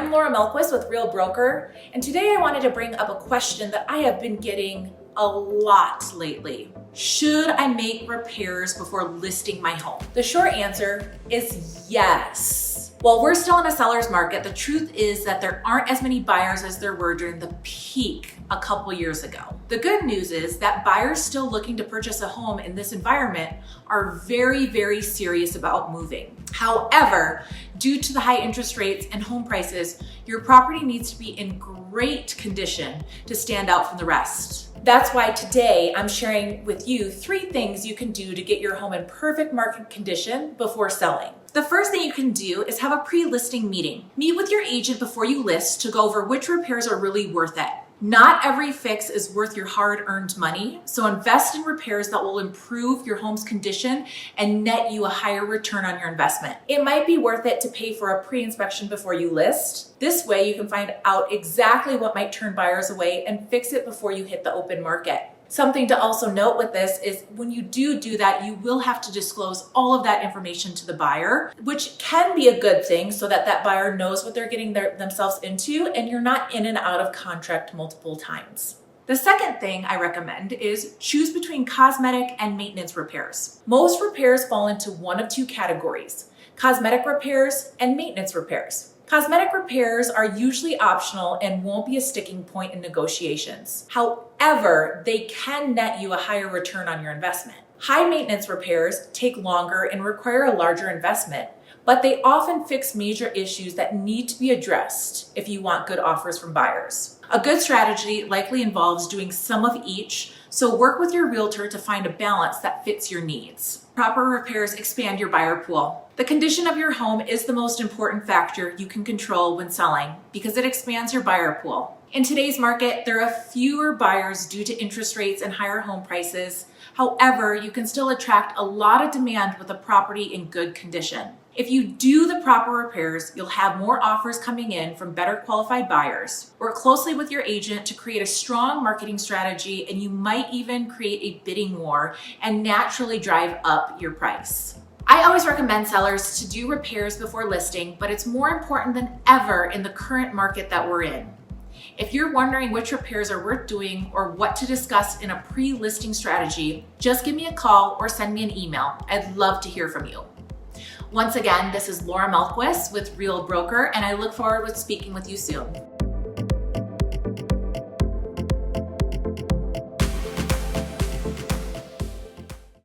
I'm Laura Melquist with Real Broker, and today I wanted to bring up a question that I have been getting a lot lately. Should I make repairs before listing my home? The short answer is yes. While we're still in a seller's market, the truth is that there aren't as many buyers as there were during the peak a couple years ago. The good news is that buyers still looking to purchase a home in this environment are very, very serious about moving. However, due to the high interest rates and home prices, your property needs to be in great condition to stand out from the rest. That's why today I'm sharing with you 3 things you can do to get your home in perfect market condition before selling. The first thing you can do is have a pre-listing meeting. Meet with your agent before you list to go over which repairs are really worth it. Not every fix is worth your hard-earned money, so invest in repairs that will improve your home's condition and net you a higher return on your investment. It might be worth it to pay for a pre-inspection before you list. This way you can find out exactly what might turn buyers away and fix it before you hit the open market. Something to also note with this is when you do that, you will have to disclose all of that information to the buyer, which can be a good thing so that that buyer knows what they're getting themselves into and you're not in and out of contract multiple times. The second thing I recommend is choose between cosmetic and maintenance repairs. Most repairs fall into one of 2 categories: cosmetic repairs and maintenance repairs. Cosmetic repairs are usually optional and won't be a sticking point in negotiations. However, they can net you a higher return on your investment. High maintenance repairs take longer and require a larger investment, but they often fix major issues that need to be addressed if you want good offers from buyers. A good strategy likely involves doing some of each, so work with your realtor to find a balance that fits your needs. Proper repairs expand your buyer pool. The condition of your home is the most important factor you can control when selling because it expands your buyer pool. In today's market, there are fewer buyers due to interest rates and higher home prices. However, you can still attract a lot of demand with a property in good condition. If you do the proper repairs, you'll have more offers coming in from better qualified buyers. Work closely with your agent to create a strong marketing strategy, and you might even create a bidding war and naturally drive up your price. I always recommend sellers to do repairs before listing, but it's more important than ever in the current market that we're in. If you're wondering which repairs are worth doing or what to discuss in a pre-listing strategy, just give me a call or send me an email. I'd love to hear from you. Once again, this is Laura Melquist with Real Broker, and I look forward to speaking with you soon.